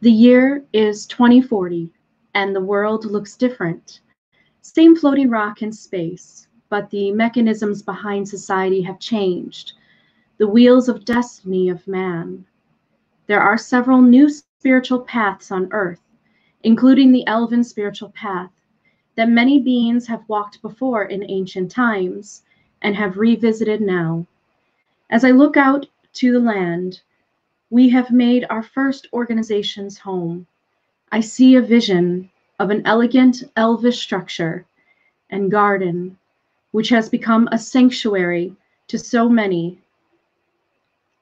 The year is 2040, and the world looks different. Same floating rock in space, but the mechanisms behind society have changed, the wheels of destiny of man. There are several new spiritual paths on Earth, including the Elven Spiritual Path, that many beings have walked before in ancient times and have revisited now. As I look out to the land, we have made our first organization's home. I see a vision of an elegant elvish structure and garden, which has become a sanctuary to so many.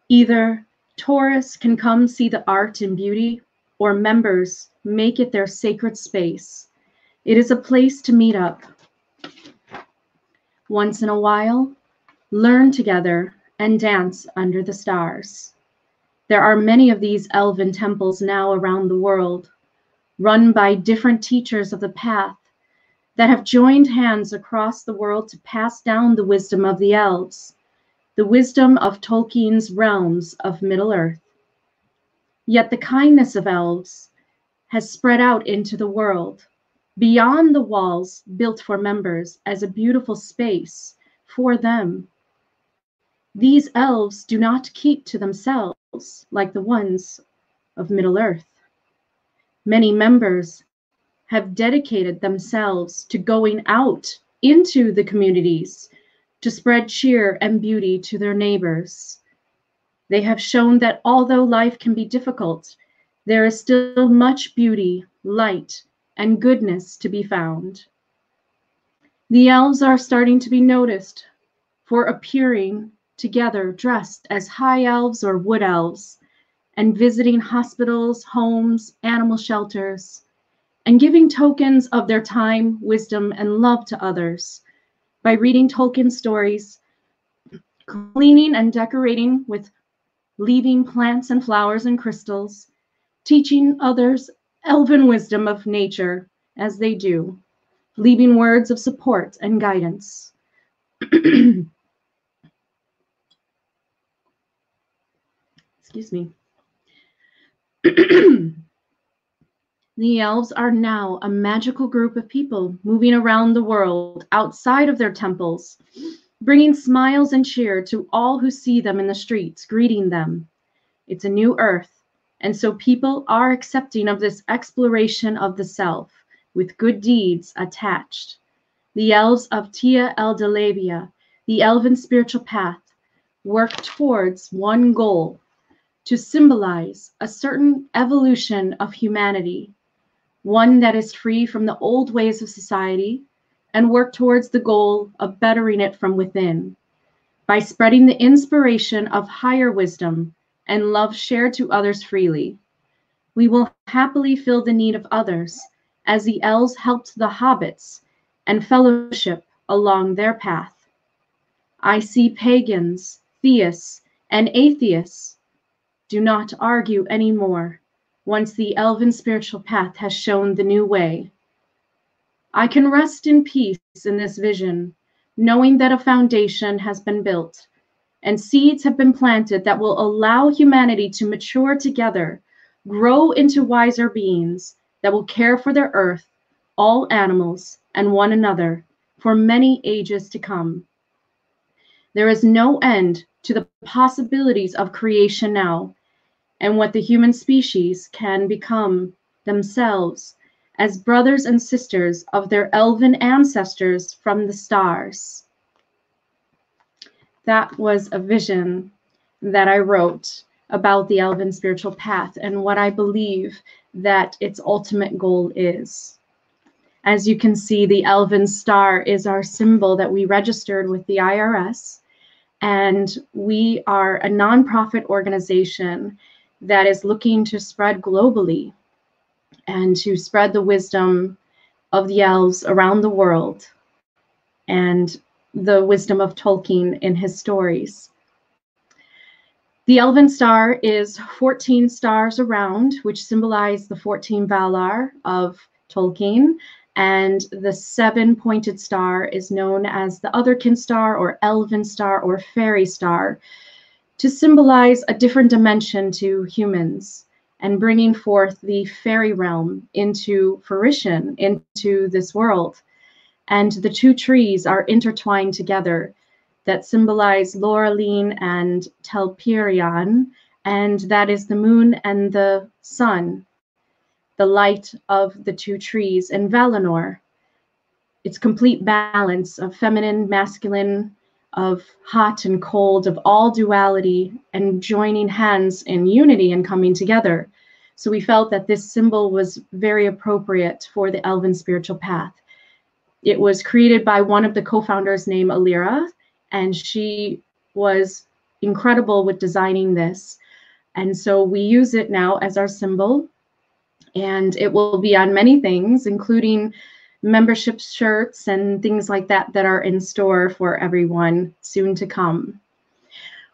Either tourists can come see the art and beauty, or members make it their sacred space. It is a place to meet up once in a while, learn together, and dance under the stars. There are many of these elven temples now around the world, run by different teachers of the path that have joined hands across the world to pass down the wisdom of the elves, the wisdom of Tolkien's realms of Middle-earth. Yet the kindness of elves has spread out into the world, beyond the walls built for members as a beautiful space for them. These elves do not keep to themselves like the ones of Middle-earth. Many members have dedicated themselves to going out into the communities to spread cheer and beauty to their neighbors. They have shown that although life can be difficult, there is still much beauty, light, and goodness to be found. The elves are starting to be noticed for appearing together dressed as high elves or wood elves and visiting hospitals, homes, animal shelters, and giving tokens of their time, wisdom, and love to others by reading Tolkien stories, cleaning and decorating with leaving plants and flowers and crystals, teaching others elven wisdom of nature as they do, leaving words of support and guidance. Excuse me. The elves are now a magical group of people moving around the world outside of their temples, bringing smiles and cheer to all who see them in the streets, greeting them. It's a new earth, and so people are accepting of this exploration of the self with good deeds attached. The elves of Tia Eldelabia, the Elven Spiritual Path, work towards one goal, to symbolize a certain evolution of humanity, one that is free from the old ways of society, and work towards the goal of bettering it from within, by spreading the inspiration of higher wisdom and love shared to others freely. We will happily fill the need of others, as the elves helped the hobbits and fellowship along their path. I see pagans, theists, and atheists do not argue anymore once the Elven Spiritual Path has shown the new way. I can rest in peace in this vision, knowing that a foundation has been built and seeds have been planted that will allow humanity to mature together, grow into wiser beings that will care for their earth, all animals, and one another for many ages to come. There is no end to the possibilities of creation now, and what the human species can become themselves as brothers and sisters of their elven ancestors from the stars. That was a vision that I wrote about the Elven Spiritual Path and what I believe that its ultimate goal is. As you can see, the Elven Star is our symbol that we registered with the IRS, and we are a nonprofit organization that is looking to spread globally and to spread the wisdom of the elves around the world and the wisdom of Tolkien in his stories. The Elven Star is 14 stars around, which symbolize the 14 Valar of Tolkien, and the 7-pointed star is known as the Otherkin Star or Elven Star or Fairy Star, to symbolize a different dimension to humans and bringing forth the fairy realm into fruition, into this world. And the two trees are intertwined together that symbolize Laureline and Telperion, and that is the moon and the sun, the light of the two trees in Valinor. It's complete balance of feminine, masculine, of hot and cold, of all duality, and joining hands in unity and coming together. So we felt that this symbol was very appropriate for the Elven Spiritual Path. It was created by one of the co-founders named Alira, and she was incredible with designing this. And so we use it now as our symbol, and it will be on many things, including membership shirts and things like that that are in store for everyone soon to come.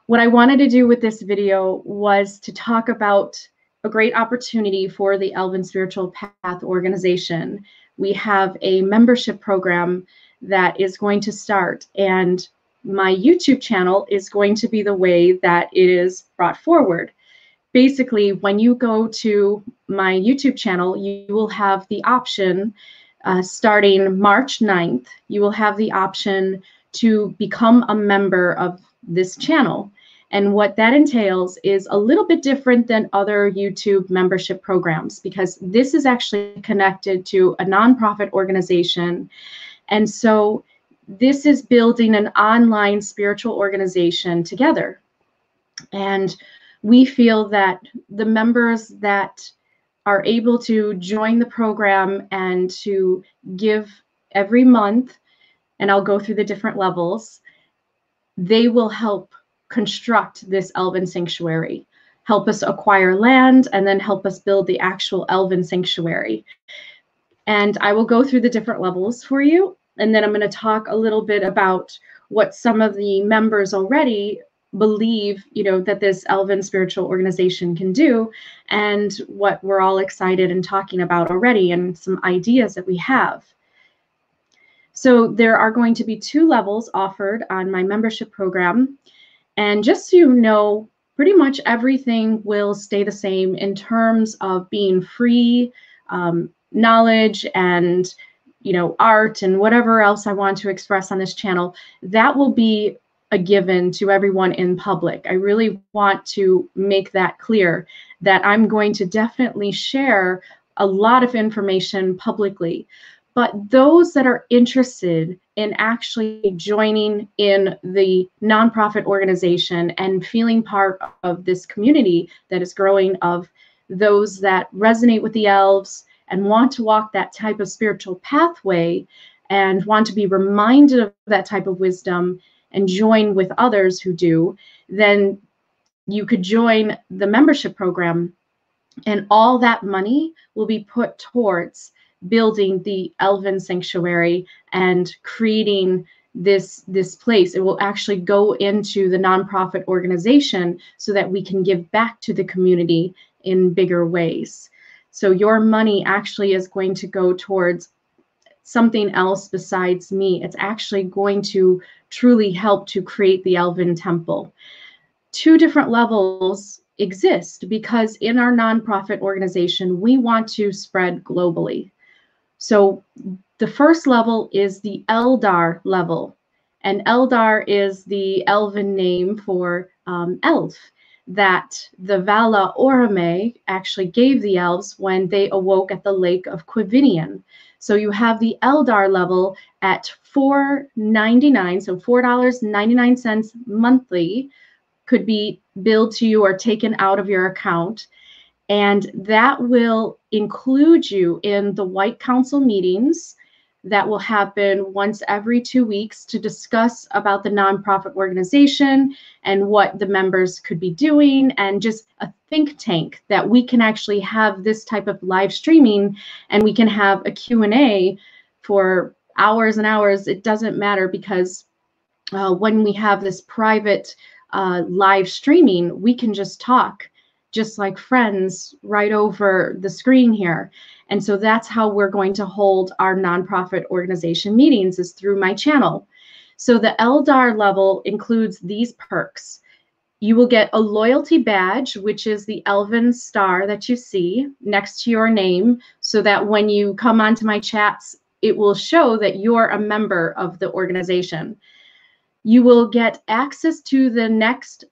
What I wanted to do with this video was to talk about a great opportunity for the Elven Spiritual Path organization. We have a membership program that is going to start, and my YouTube channel is going to be the way that it is brought forward. Basically, when you go to my YouTube channel, you will have the option, starting March 9th, you will have the option to become a member of this channel. And what that entails is a little bit different than other YouTube membership programs, because this is actually connected to a nonprofit organization. And so this is building an online spiritual organization together. And we feel that the members that are able to join the program and to give every month, and I'll go through the different levels, they will help construct this Elven sanctuary, help us acquire land, and then help us build the actual Elven sanctuary. And I will go through the different levels for you, and then I'm going to talk a little bit about what some of the members already believe, that this Elven spiritual organization can do, and what we're all excited and talking about already, and some ideas that we have. So there are going to be 2 levels offered on my membership program. And just so you know, pretty much everything will stay the same in terms of being free, knowledge and art and whatever else I want to express on this channel. That will be a given to everyone in public. I really want to make that clear, that I'm going to definitely share a lot of information publicly. But those that are interested in actually joining in the nonprofit organization and feeling part of this community that is growing, of those that resonate with the elves and want to walk that type of spiritual pathway and want to be reminded of that type of wisdom and join with others who do, then you could join the membership program, and all that money will be put towards building the Elven sanctuary and creating this place. It will actually go into the nonprofit organization so that we can give back to the community in bigger ways. So your money actually is going to go towards something else besides me. It's actually going to truly help to create the Elven temple. 2 different levels exist because in our nonprofit organization, we want to spread globally. So the first level is the Eldar level, and Eldar is the Elven name for elf that the Vala Orome actually gave the elves when they awoke at the lake of Quivinian. So you have the Eldar level at $4.99, so $4.99 monthly could be billed to you or taken out of your account. And that will include you in the White Council meetings that will happen once every 2 weeks to discuss about the nonprofit organization and what the members could be doing, and just a think tank that we can actually have this type of live streaming, and we can have a Q&A for hours and hours. It doesn't matter, because when we have this private live streaming, we can just talk just like friends right over the screen here. And so that's how we're going to hold our nonprofit organization meetings, is through my channel. So the Eldar level includes these perks. You will get a loyalty badge, which is the elven star that you see next to your name, so that when you come onto my chats, it will show that you're a member of the organization. You will get access to the next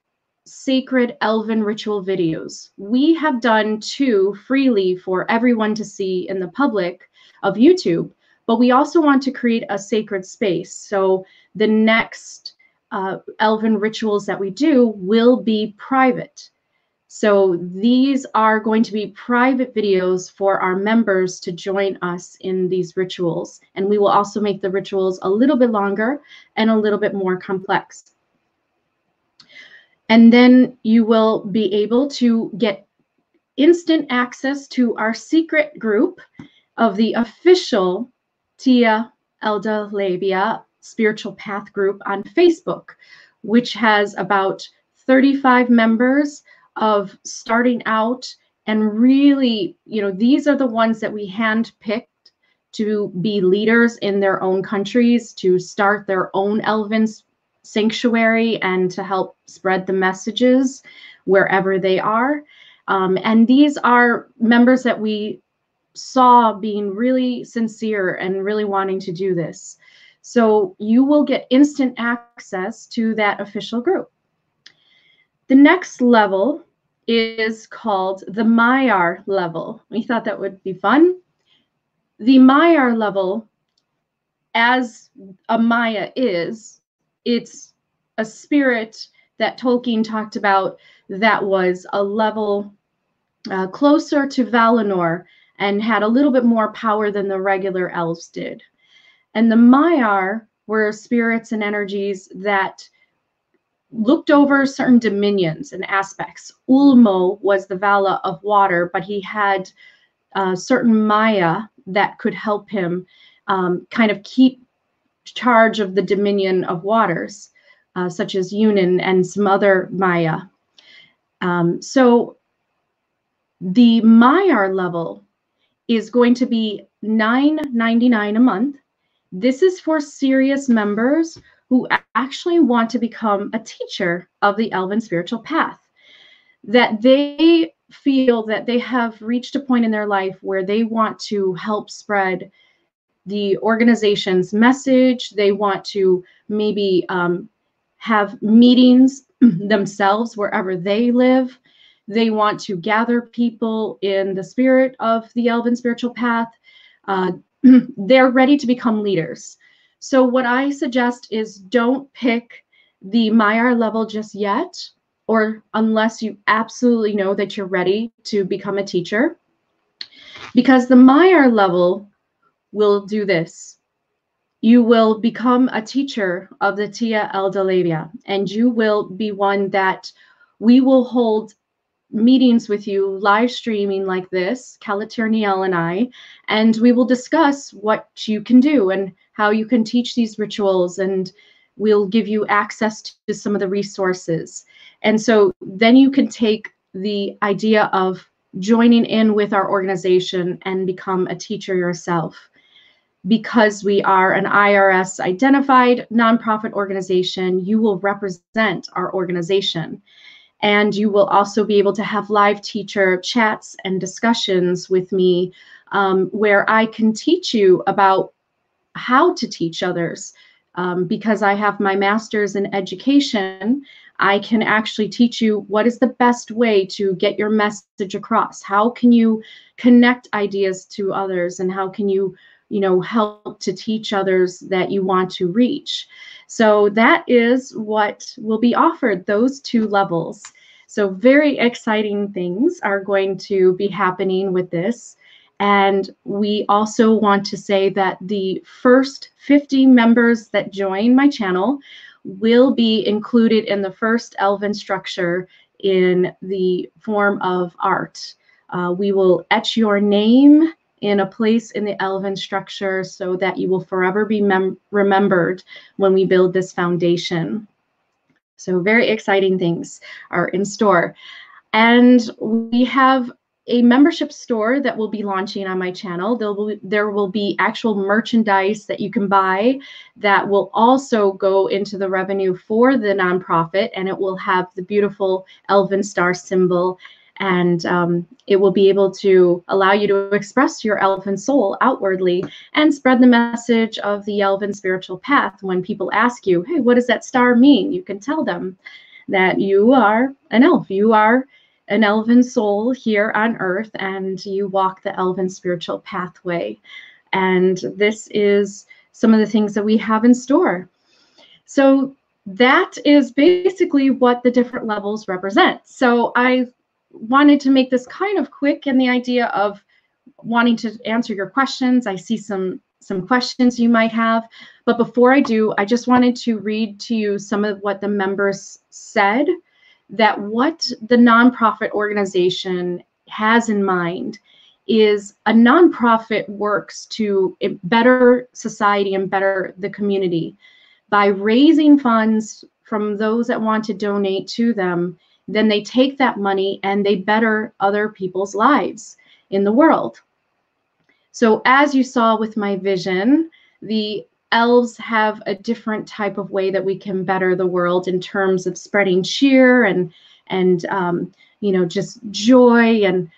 sacred elven ritual videos. We have done 2 freely for everyone to see in the public of YouTube, but we also want to create a sacred space. So the next elven rituals that we do will be private. So these are going to be private videos for our members to join us in these rituals. And we will also make the rituals a little bit longer and a little bit more complex. And then you will be able to get instant access to our secret group of the official Tia Elda Labia Spiritual Path group on Facebook, which has about 35 members of starting out, and really, these are the ones that we handpicked to be leaders in their own countries, to start their own elven sanctuary and to help spread the messages wherever they are. And these are members that we saw being really sincere and really wanting to do this. So you will get instant access to that official group. The next level is called the Maiar level. We thought that would be fun. The Maiar level, as a Maya is, it's a spirit that Tolkien talked about that was a level closer to Valinor and had a little bit more power than the regular elves did. And the Maiar were spirits and energies that looked over certain dominions and aspects. Ulmo was the Vala of water, but he had certain Maya that could help him kind of keep charge of the dominion of waters, such as Yunin and some other Maya. So the Maiar level is going to be $9.99 a month. This is for serious members who actually want to become a teacher of the Elven Spiritual Path, that they feel that they have reached a point in their life where they want to help spread the organization's message. They want to maybe have meetings themselves wherever they live. They want to gather people in the spirit of the Elven Spiritual Path. They're ready to become leaders. So what I suggest is don't pick the Maiar level just yet, or unless you absolutely know that you're ready to become a teacher, because the Maiar level will do this. You will become a teacher of the Tia Elda Labia, and you will be one that we will hold meetings with you, live streaming like this, Calatirniel and I, and we will discuss what you can do and how you can teach these rituals, and we'll give you access to some of the resources. And so then you can take the idea of joining in with our organization and become a teacher yourself. Because we are an IRS identified nonprofit organization, you will represent our organization. And you will also be able to have live teacher chats and discussions with me where I can teach you about how to teach others. Because I have my master's in education, I can actually teach you what is the best way to get your message across. How can you connect ideas to others, and how can you help to teach others that you want to reach. So that is what will be offered, those 2 levels. So very exciting things are going to be happening with this. And we also want to say that the first 50 members that join my channel will be included in the first Elven structure in the form of art. We will etch your name in a place in the Elven structure so that you will forever be remembered when we build this foundation. So very exciting things are in store. And we have a membership store that will be launching on my channel. There will be actual merchandise that you can buy that will also go into the revenue for the nonprofit, and it will have the beautiful Elven star symbol, and it will be able to allow you to express your elven soul outwardly and spread the message of the Elven Spiritual Path. When people ask you, hey, what does that star mean? You can tell them that you are an elf. You are an elven soul here on earth, and you walk the elven spiritual pathway. And this is some of the things that we have in store. So that is basically what the different levels represent. So I wanted to make this kind of quick in the idea of wanting to answer your questions. I see some questions you might have, but before I do, I just wanted to read to you some of what the members said, that what the nonprofit organization has in mind is a nonprofit works to better society and better the community by raising funds from those that want to donate to them. Then they take that money and they better other people's lives in the world. So as you saw with my vision, the elves have a different type of way that we can better the world in terms of spreading cheer and you know, just joy and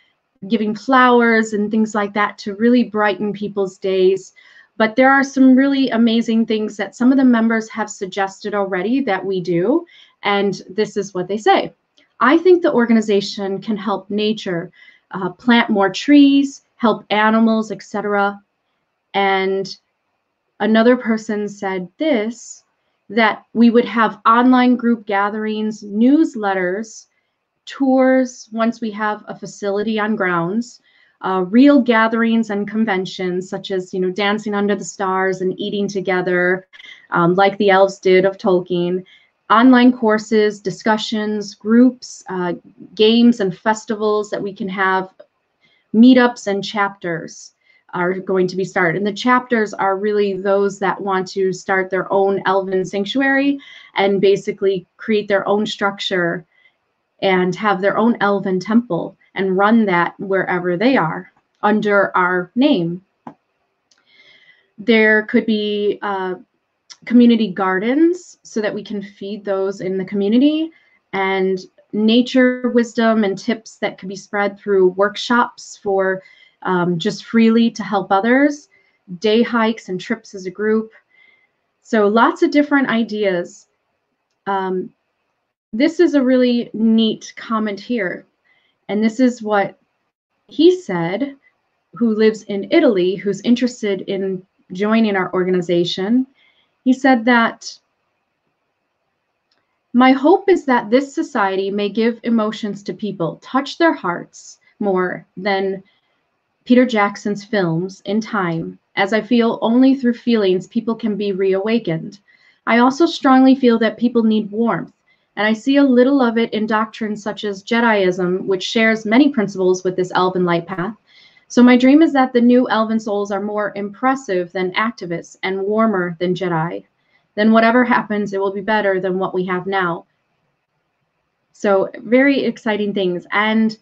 giving flowers and things like that to really brighten people's days. But there are some really amazing things that some of the members have suggested already that we do, and this is what they say. I think the organization can help nature, plant more trees, help animals, etc. And another person said this, that we would have online group gatherings, newsletters, tours once we have a facility on grounds, real gatherings and conventions such as, you know, dancing under the stars and eating together, like the elves did of Tolkien, online courses, discussions, groups, games and festivals that we can have, meetups and chapters are going to be started. And the chapters are really those that want to start their own elven sanctuary and basically create their own structure and have their own elven temple and run that wherever they are under our name. There could be community gardens so that we can feed those in the community, and nature wisdom and tips that could be spread through workshops for just freely to help others, day hikes and trips as a group. So lots of different ideas. This is a really neat comment here. And this is what he said, who lives in Italy, who's interested in joining our organization. He said that, my hope is that this society may give emotions to people, touch their hearts more than Peter Jackson's films in time, as I feel only through feelings people can be reawakened. I also strongly feel that people need warmth, and I see a little of it in doctrines such as Jediism, which shares many principles with this elven light path. So my dream is that the new elven souls are more impressive than activists and warmer than Jedi. Then whatever happens, it will be better than what we have now. So very exciting things. And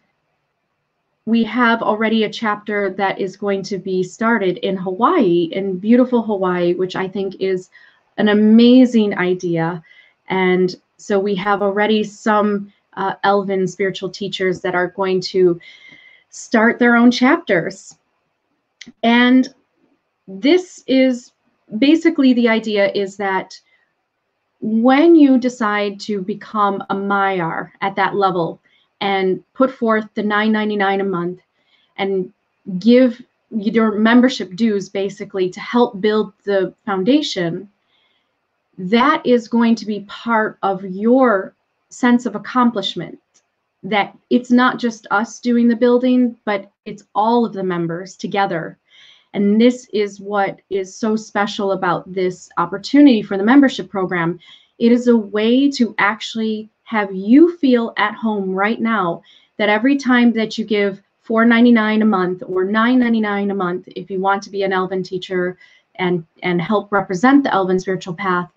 we have already a chapter that is going to be started in Hawaii, in beautiful Hawaii, which I think is an amazing idea. And so we have already some elven spiritual teachers that are going to start their own chapters. And this is basically, the idea is that when you decide to become a Maiar at that level and put forth the $9.99 a month and give your membership dues basically to help build the foundation, that is going to be part of your sense of accomplishment, that it's not just us doing the building, but it's all of the members together. And this is what is so special about this opportunity for the membership program. It is a way to actually have you feel at home right now, that every time that you give $4.99 a month or $9.99 a month, if you want to be an Elven teacher and help represent the Elven Spiritual Path,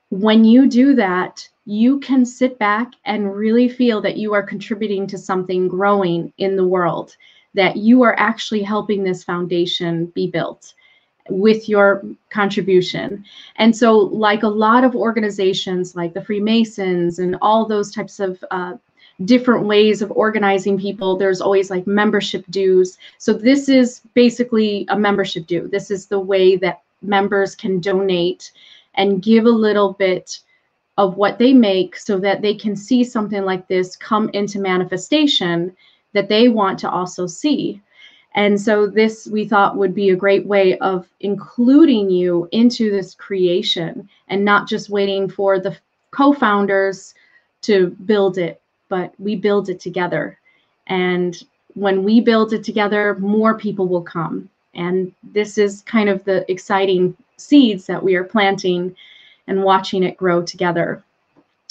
when you do that, you can sit back and really feel that you are contributing to something growing in the world, that you are actually helping this foundation be built with your contribution. And so, like a lot of organizations like the Freemasons and all those types of different ways of organizing people, there's always like membership dues. So this is basically a membership due. This is the way that members can donate and give a little bit of what they make so that they can see something like this come into manifestation that they want to also see. And so this, we thought, would be a great way of including you into this creation and not just waiting for the co-founders to build it, but we build it together. And when we build it together, more people will come. And this is kind of the exciting seeds that we are planting and watching it grow together.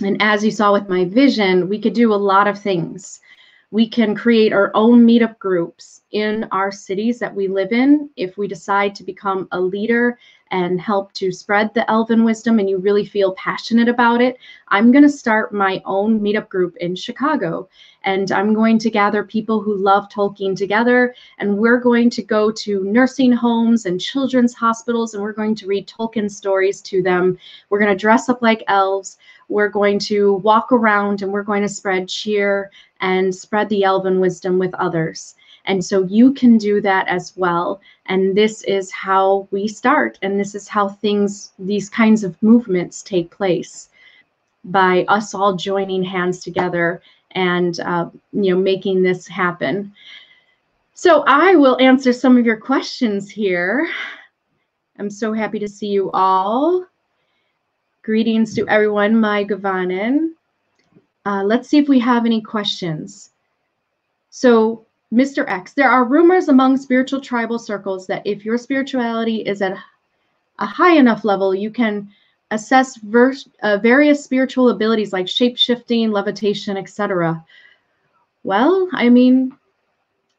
And as you saw with my vision, we could do a lot of things. We can create our own meetup groups in our cities that we live in. If we decide to become a leader and help to spread the elven wisdom and you really feel passionate about it, I'm going to start my own meetup group in Chicago. And I'm going to gather people who love Tolkien together. And we're going to go to nursing homes and children's hospitals, and we're going to read Tolkien stories to them. We're going to dress up like elves. We're going to walk around and we're going to spread cheer and spread the elven wisdom with others. And so you can do that as well. And this is how we start. And this is how these kinds of movements take place, by us all joining hands together and making this happen. So I will answer some of your questions here. I'm so happy to see you all. Greetings to everyone, my Gavanen. Let's see if we have any questions. So, Mr. X, there are rumors among spiritual tribal circles that if your spirituality is at a high enough level, you can assess various spiritual abilities like shape-shifting, levitation, etc. Well, I mean,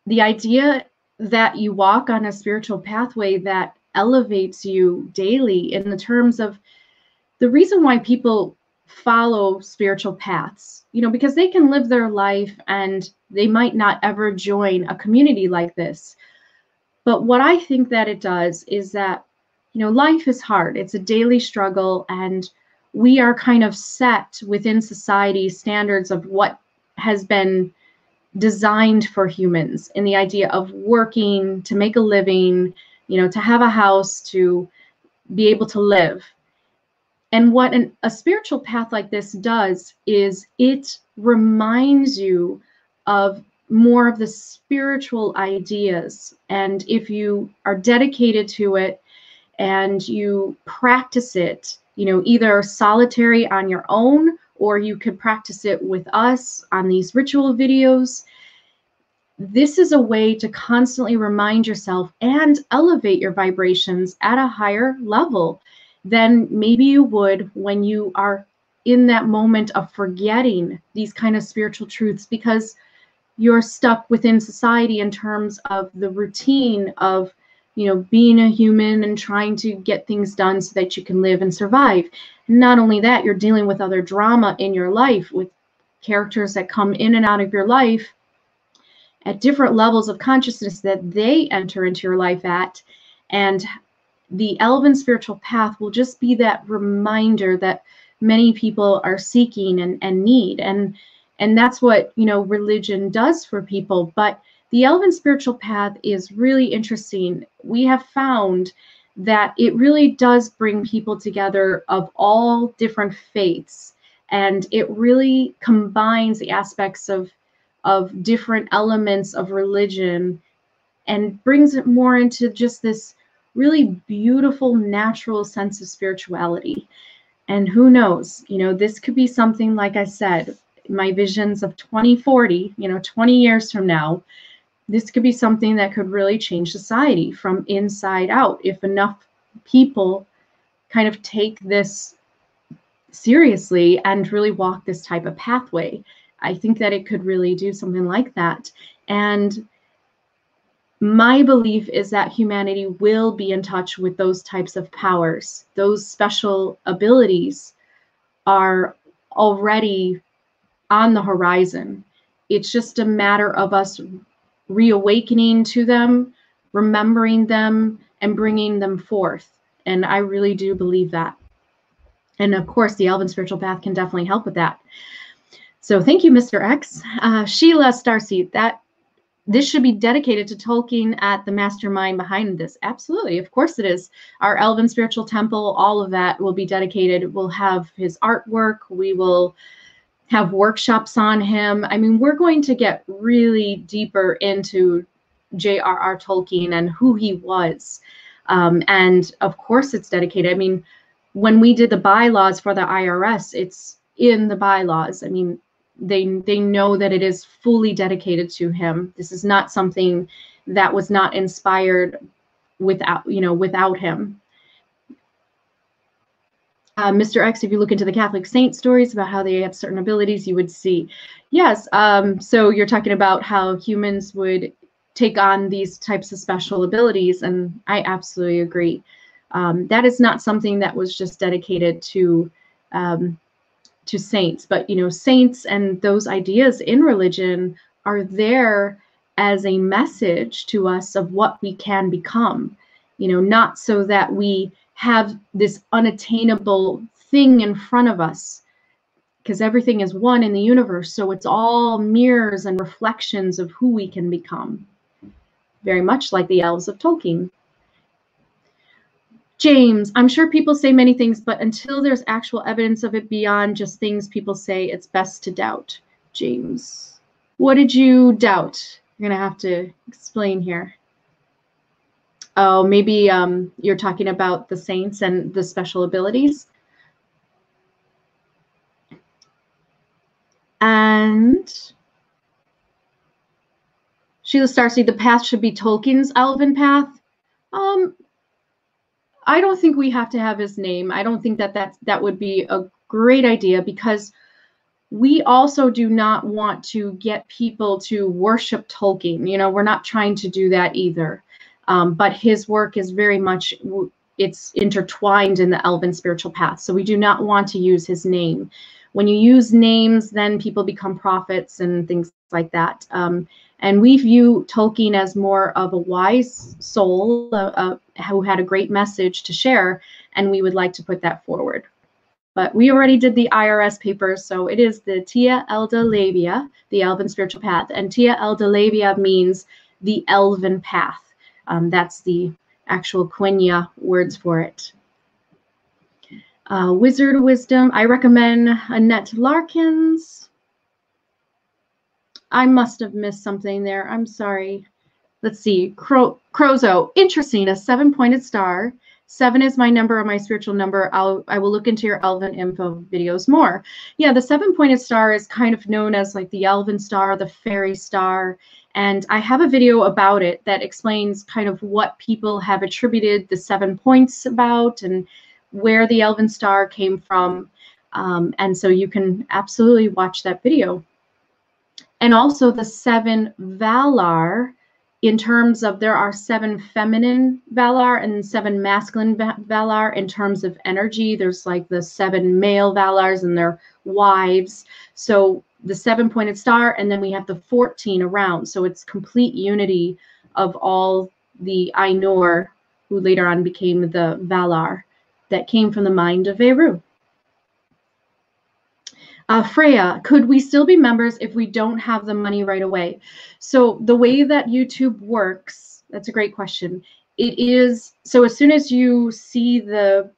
the idea that you walk on a spiritual pathway that elevates you daily, in the terms of the reason why people follow spiritual paths, because they can live their life and they might not ever join a community like this. But what I think that it does is that, life is hard. It's a daily struggle, and we are kind of set within society standards of what has been designed for humans, in the idea of working to make a living, to have a house, to be able to live. And what a spiritual path like this does is it reminds you of more of the spiritual ideas. And if you are dedicated to it and you practice it, either solitary on your own, or you could practice it with us on these ritual videos, this is a way to constantly remind yourself and elevate your vibrations at a higher level than maybe you would when you are in that moment of forgetting these kind of spiritual truths, because you're stuck within society in terms of the routine of, being a human and trying to get things done so that you can live and survive. And not only that, you're dealing with other drama in your life, with characters that come in and out of your life at different levels of consciousness that they enter into your life at. And the Elven Spiritual Path will just be that reminder that many people are seeking and need. And that's what, religion does for people. But the Elven Spiritual Path is really interesting. We have found that it really does bring people together of all different faiths. And it really combines the aspects of different elements of religion and brings it more into just this really beautiful, natural sense of spirituality. And who knows, this could be something, like I said, my visions of 2040, 20 years from now, this could be something that could really change society from inside out if enough people kind of take this seriously and really walk this type of pathway. I think that it could really do something like that. And my belief is that humanity will be in touch with those types of powers. Those special abilities are already on the horizon. It's just a matter of us reawakening to them, remembering them, and bringing them forth. And I really do believe that. And of course, the Elven Spiritual Path can definitely help with that. So thank you, Mr. X. Sheila Starseed, this should be dedicated to Tolkien at the mastermind behind this. Absolutely, of course it is. Our Elven Spiritual Temple, all of that will be dedicated. We'll have his artwork. We will have workshops on him. I mean, we're going to get really deeper into J.R.R. Tolkien and who he was. And of course it's dedicated. I mean, when we did the bylaws for the IRS, it's in the bylaws. I mean, they know that it is fully dedicated to him. This is not something that was not inspired without him. Mr. X, if you look into the Catholic saint stories about how they have certain abilities, you would see. Yes, so you're talking about how humans would take on these types of special abilities, and I absolutely agree. That is not something that was just dedicated to saints, but saints and those ideas in religion are there as a message to us of what we can become, not so that we have this unattainable thing in front of us, because everything is one in the universe, so it's all mirrors and reflections of who we can become, very much like the elves of Tolkien. James, I'm sure people say many things, but until there's actual evidence of it beyond just things people say, it's best to doubt. James, what did you doubt? You're going to have to explain here. Oh, maybe you're talking about the saints and the special abilities. And Sheila Starseed, the path should be Tolkien's Elven path. I don't think we have to have his name. I don't think that would be a great idea, because we also do not want to get people to worship Tolkien. We're not trying to do that either. But his work is very much, it's intertwined in the Elven Spiritual Path. So we do not want to use his name. When you use names, then people become prophets and things like that. And we view Tolkien as more of a wise soul who had a great message to share, and we would like to put that forward. But we already did the IRS papers, so it is the Tia Elda Labia, the Elven Spiritual Path, and Tia Elda Labia means the Elven Path. That's the actual Quenya words for it. Wizard Wisdom, I recommend Annette Larkins. I must have missed something there. I'm sorry. Let's see. Crozo, interesting. A 7-pointed star. 7 is my number or my spiritual number. I will look into your Elven info videos more. Yeah, the 7-pointed star is kind of known as like the Elven star, the fairy star. And I have a video about it that explains kind of what people have attributed the 7 points about and where the Elven star came from. And so you can absolutely watch that video. And also the 7 Valar, in terms of there are 7 feminine Valar and 7 masculine Valar in terms of energy. There's like the 7 male Valars and their wives. So the 7-pointed star, and then we have the 14 around. So it's complete unity of all the Ainur, who later on became the Valar, that came from the mind of Eru. Freya, could we still be members if we don't have the money right away? So the way that YouTube works, that's a great question. It is, so as soon as you see the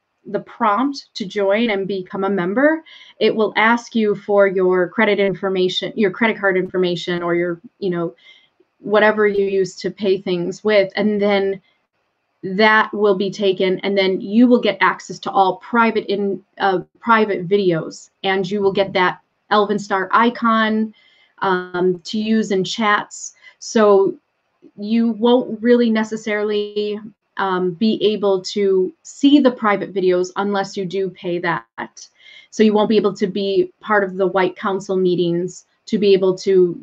prompt to join and become a member, it will ask you for your credit information, your credit card information, or your, whatever you use to pay things with. And then that will be taken, and then you will get access to all private videos, and you will get that Elven Star icon to use in chats. So you won't really necessarily be able to see the private videos unless you do pay that. So you won't be able to be part of the White Council meetings to be able to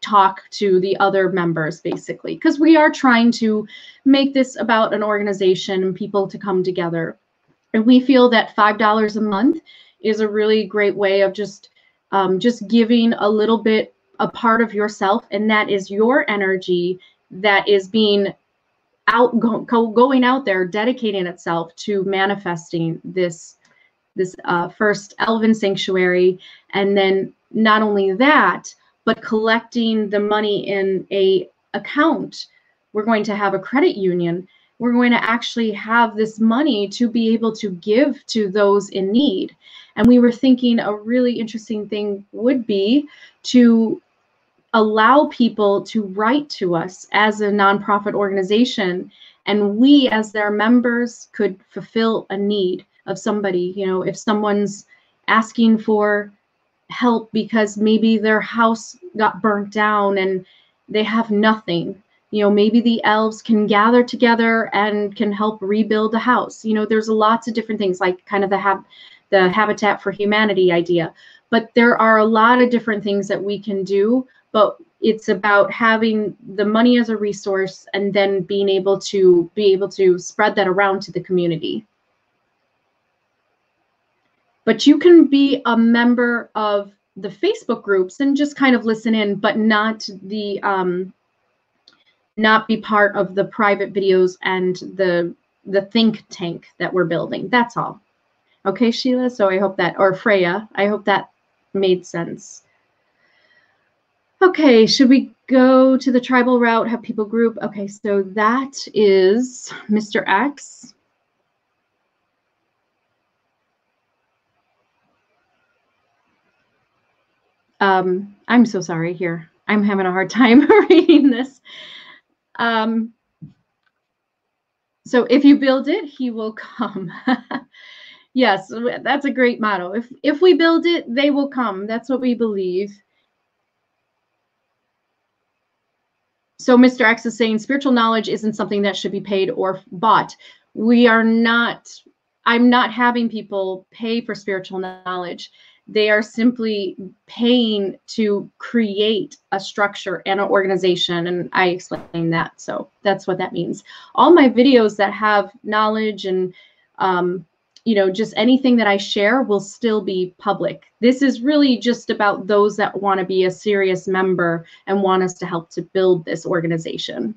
talk to the other members, basically, because we are trying to make this about an organization and people to come together. And we feel that $5 a month, is a really great way of just giving a little bit, a part of yourself, and that is your energy that is being going out there, dedicating itself to manifesting this first Elven sanctuary. And then not only that, but collecting the money in a account. We're going to have a credit union. We're going to actually have this money to be able to give to those in need. And we were thinking a really interesting thing would be to allow people to write to us as a nonprofit organization, and we as their members could fulfill a need of somebody. You know, if someone's asking for help because maybe their house got burnt down and they have nothing, you know, maybe the elves can gather together and can help rebuild a house. You know, there's lots of different things, like kind of the Habitat for Humanity idea. But there are a lot of different things that we can do, but it's about having the money as a resource and then being able to spread that around to the community. But you can be a member of the Facebook groups and just kind of listen in, but not be part of the private videos and the think tank that we're building. That's all. Okay, Sheila. So I hope that, or Freya, I hope that made sense. Okay, should we go to the tribal route, have people group? Okay, so that is Mr. X. I'm so sorry here. I'm having a hard time reading this. So if you build it, he will come. Yes, that's a great motto. If we build it, they will come. That's what we believe. So Mr. X is saying spiritual knowledge isn't something that should be paid or bought. I'm not having people pay for spiritual knowledge. They are simply paying to create a structure and an organization. And I explained that. So that's what that means. All my videos that have knowledge and, you know, just anything that I share will still be public. This is really just about those that want to be a serious member and want us to help to build this organization.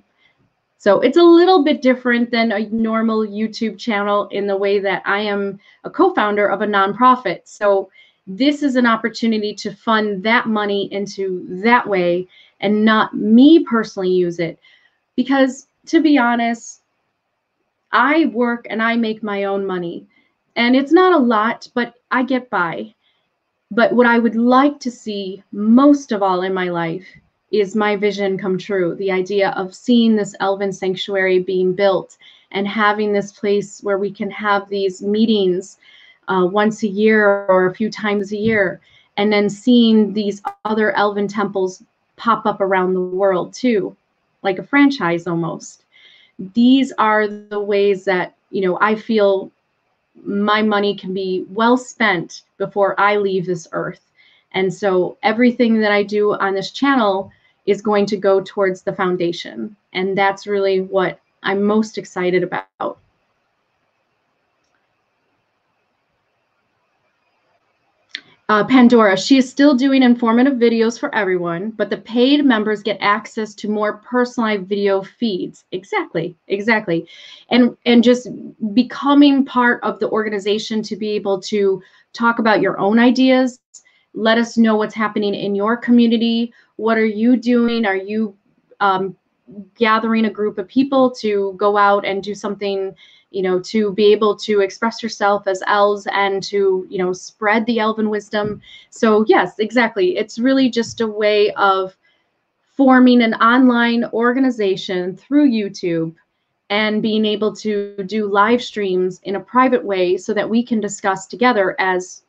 So it's a little bit different than a normal YouTube channel in the way that I am a co-founder of a nonprofit. So this is an opportunity to fund that money into that way and not me personally use it. Because to be honest, I work and I make my own money. And it's not a lot, but I get by. But what I would like to see most of all in my life is my vision come true. The idea of seeing this Elven sanctuary being built and having this place where we can have these meetings once a year or a few times a year, and then seeing these other Elven temples pop up around the world too, like a franchise almost. These are the ways that, you know, I feel my money can be well spent before I leave this earth. And so everything that I do on this channel is going to go towards the foundation. And that's really what I'm most excited about. Pandora, she is still doing informative videos for everyone, but the paid members get access to more personalized video feeds. Exactly. And just becoming part of the organization to be able to talk about your own ideas, let us know what's happening in your community. What are you doing? Are you gathering a group of people to go out and do something, you know, to be able to express yourself as elves and to, you know, spread the elven wisdom? So yes, exactly. It's really just a way of forming an online organization through YouTube and being able to do live streams in a private way so that we can discuss together as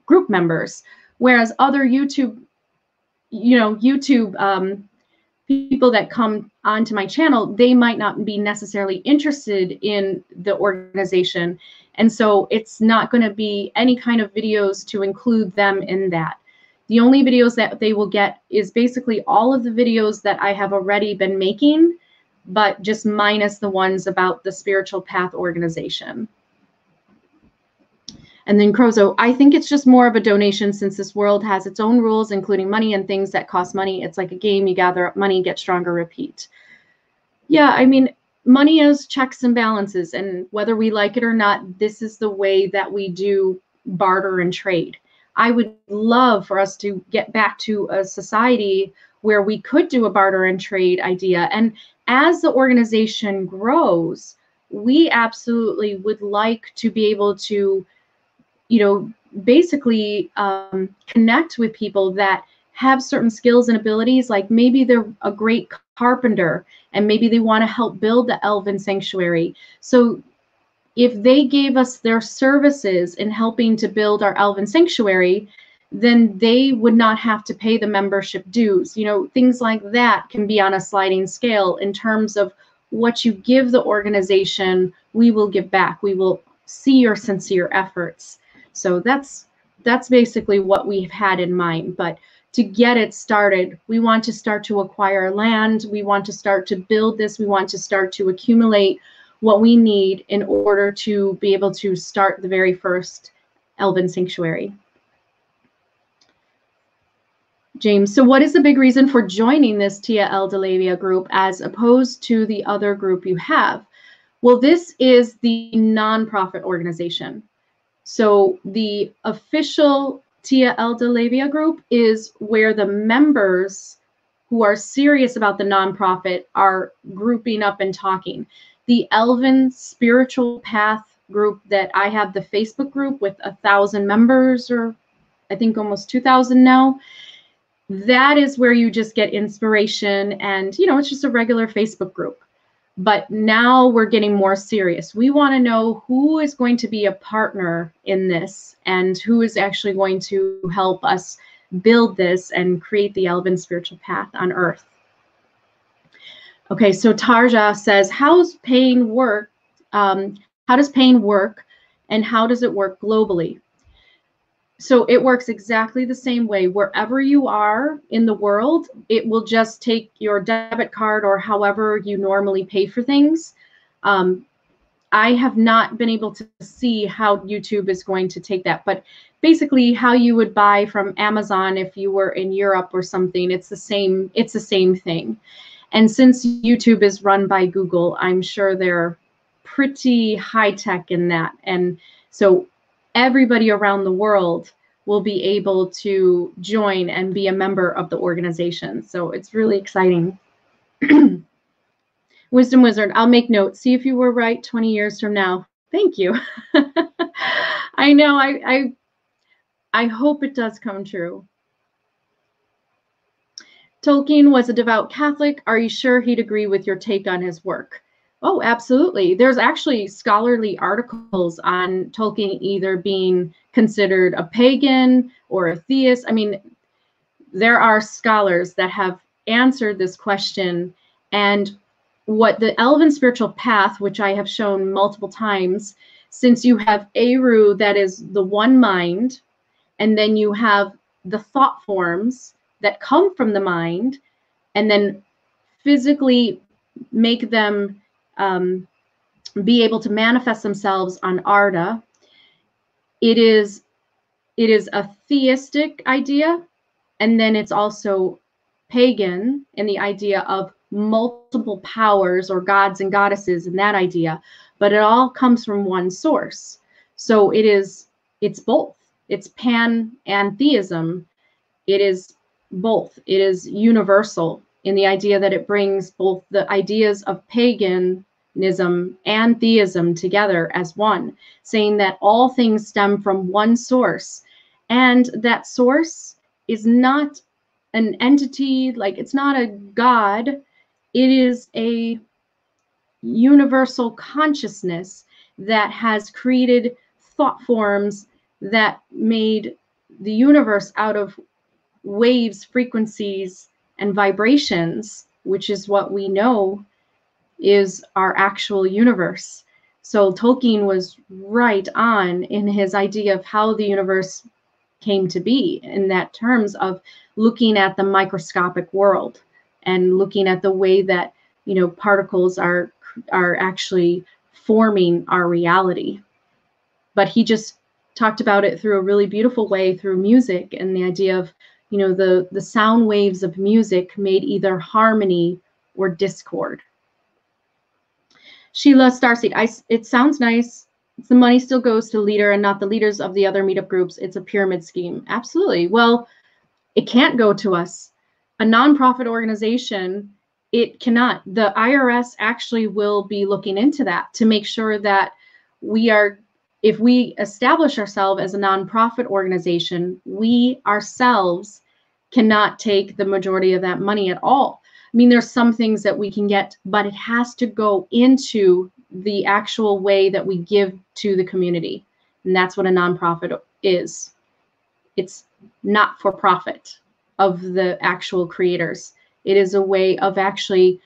group members. Whereas other YouTube, you know, people that come onto my channel, they might not be necessarily interested in the organization. And so it's not going to be any kind of videos to include them in that. The only videos that they will get is basically all of the videos that I have already been making, but just minus the ones about the Spiritual Path organization. And then Crozo, I think it's just more of a donation since this world has its own rules, including money and things that cost money. It's like a game. You gather up money, get stronger, repeat. Yeah, I mean, money is checks and balances. And whether we like it or not, this is the way that we do barter and trade. I would love for us to get back to a society where we could do a barter and trade idea. And as the organization grows, we absolutely would like to be able to, basically connect with people that have certain skills and abilities. Like maybe they're a great carpenter and maybe they want to help build the Elven Sanctuary. So if they gave us their services in helping to build our Elven Sanctuary, then they would not have to pay the membership dues. Things like that can be on a sliding scale in terms of what you give the organization, we will give back. We will see your sincere efforts. So that's basically what we've had in mind. But to get it started, we want to start to acquire land. We want to start to build this. We want to start to accumulate what we need in order to be able to start the very first Elven Sanctuary. James, so what is the big reason for joining this Tia Eldelavia group as opposed to the other group you have? Well, this is the nonprofit organization. So the official Tia Eldelavia group is where the members who are serious about the nonprofit are grouping up and talking. The Elven Spiritual Path group that I have, the Facebook group with 1,000 members, or I think almost 2,000 now, that is where you just get inspiration and, it's just a regular Facebook group. But now we're getting more serious. We want to know who is going to be a partner in this and who is actually going to help us build this and create the Elven Spiritual Path on Earth. Okay, so Tarja says, how does pain work and how does it work globally? So it works exactly the same way. Wherever you are in the world, it will just take your debit card or however you normally pay for things. I have not been able to see how YouTube is going to take that, but basically how you would buy from Amazon if you were in Europe or something, it's the same thing. And since YouTube is run by Google, I'm sure they're pretty high tech in that. And so everybody around the world will be able to join and be a member of the organization. So it's really exciting. Wisdom Wizard, I'll make notes. See if you were right 20 years from now. Thank you. I know, I hope it does come true. Tolkien was a devout Catholic. Are you sure he'd agree with your take on his work? Oh, absolutely. There's actually scholarly articles on Tolkien either being considered a pagan or a theist. I mean, there are scholars that have answered this question. And what the Elven Spiritual Path, which I have shown multiple times, since you have Eru, that is the one mind, and then you have the thought forms that come from the mind, and then physically make them be able to manifest themselves on Arda. It is a theistic idea, and then it's also pagan in the idea of multiple powers or gods and goddesses in that idea, but it all comes from one source. So it's both. It's pan and theism. It is both. It is universal in the idea that it brings both the ideas of paganism and theism together as one, saying that all things stem from one source. And that source is not an entity, like it's not a god. It is a universal consciousness that has created thought forms that made the universe out of waves, frequencies, and vibrations, which is what we know is our actual universe. So Tolkien was right on in his idea of how the universe came to be, in that terms of looking at the microscopic world and looking at the way that, particles are actually forming our reality. But he just talked about it through a really beautiful way through music, and the idea of, you know, the sound waves of music made either harmony or discord. Sheila Starseed, it sounds nice. The money still goes to the leader and not the leaders of the other meetup groups. It's a pyramid scheme. Absolutely. Well, it can't go to us. A nonprofit organization, it cannot. The IRS actually will be looking into that to make sure that we are, if we establish ourselves as a nonprofit organization, we ourselves cannot take the majority of that money at all. I mean, there's some things that we can get, but it has to go into the actual way that we give to the community. And that's what a nonprofit is. It's not for profit of the actual creators. It is a way of actually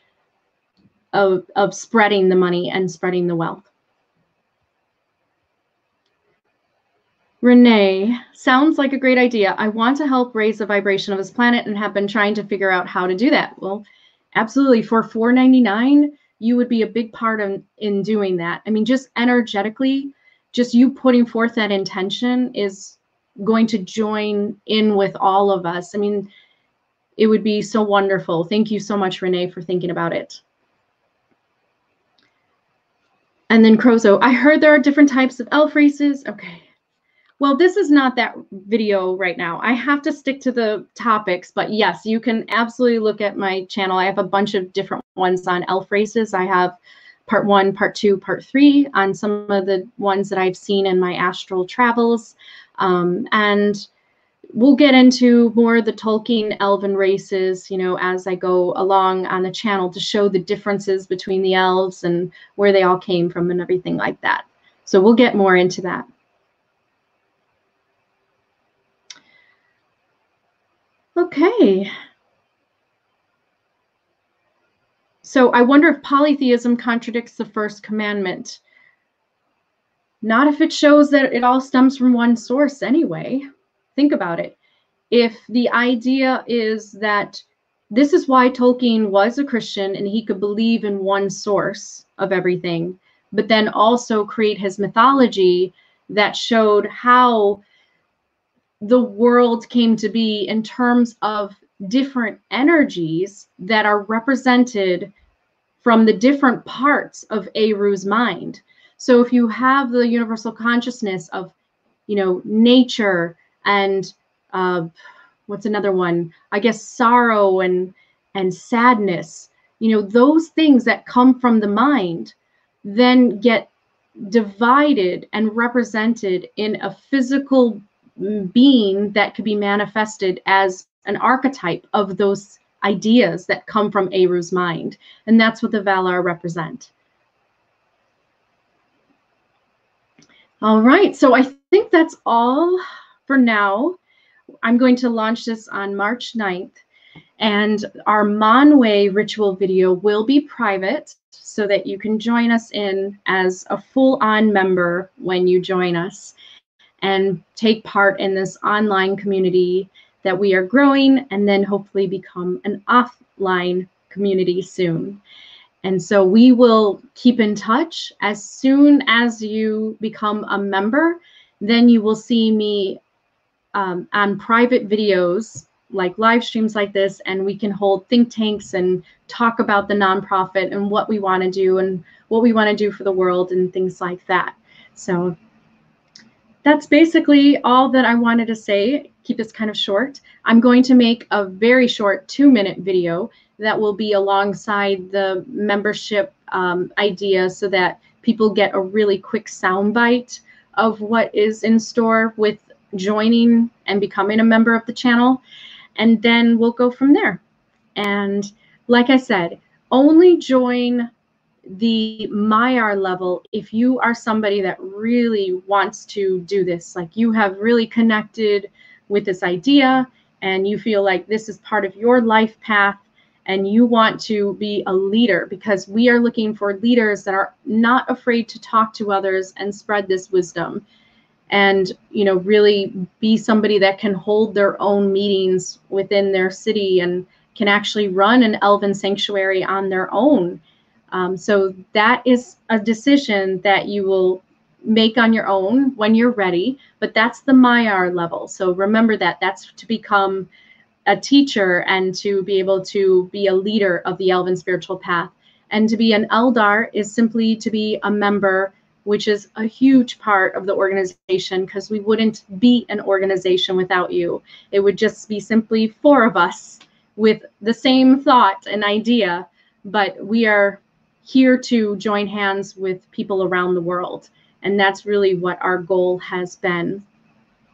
of spreading the money and spreading the wealth. Renee, sounds like a great idea. I want to help raise the vibration of this planet and have been trying to figure out how to do that. Well, absolutely. For $4.99, you would be a big part in doing that. I mean, just energetically, just you putting forth that intention is going to join in with all of us. I mean, it would be so wonderful. Thank you so much, Renee, for thinking about it. And then Crozo, I heard there are different types of elf races. Okay. Well, this is not that video right now. I have to stick to the topics, but yes, you can absolutely look at my channel. I have a bunch of different ones on elf races. I have part 1, part 2, part 3 on some of the ones that I've seen in my astral travels. And we'll get into more of the Tolkien elven races, you know, as I go along on the channel to show the differences between the elves and where they all came from and everything like that. So we'll get more into that. Okay. So I wonder if polytheism contradicts the first commandment. Not if it shows that it all stems from one source anyway. Think about it. If the idea is that this is why Tolkien was a Christian and he could believe in one source of everything, but then also create his mythology that showed how the world came to be in terms of different energies that are represented from the different parts of Eru's mind. So if you have the universal consciousness of, you know, nature and what's another one? I guess sorrow and sadness, you know, those things that come from the mind then get divided and represented in a physical being that could be manifested as an archetype of those ideas that come from Eru's mind. And that's what the Valar represent. All right, so I think that's all for now. I'm going to launch this on March 9th, and our Manwe ritual video will be private so that you can join us in as a full-on member when you join us and take part in this online community that we are growing, and then hopefully become an offline community soon. And so we will keep in touch. As soon as you become a member, then you will see me on private videos, like live streams like this, and we can hold think tanks and talk about the nonprofit and what we want to do and what we want to do for the world and things like that. So that's basically all that I wanted to say. Keep this kind of short. I'm going to make a very short 2-minute video that will be alongside the membership idea so that people get a really quick soundbite of what is in store with joining and becoming a member of the channel. And then we'll go from there. And like I said, only join the Maiar level if you are somebody that really wants to do this. Like you have really connected with this idea and you feel like this is part of your life path and you want to be a leader, because we are looking for leaders that are not afraid to talk to others and spread this wisdom, and, you know, really be somebody that can hold their own meetings within their city and can actually run an elven sanctuary on their own. So that is a decision that you will make on your own when you're ready, but that's the Maiar level. So remember that that's to become a teacher and to be able to be a leader of the Elven Spiritual Path. And to be an Eldar is simply to be a member, which is a huge part of the organization, because we wouldn't be an organization without you. It would just be simply 4 of us with the same thought and idea, but we are here to join hands with people around the world. And that's really what our goal has been.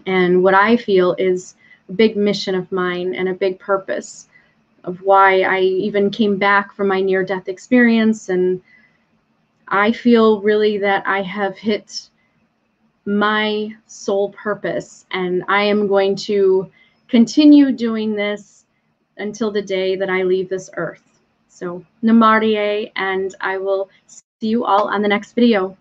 And what I feel is a big mission of mine and a big purpose of why I even came back from my near-death experience. And I feel really that I have hit my soul purpose, and I am going to continue doing this until the day that I leave this earth. So Namaste, and I will see you all on the next video.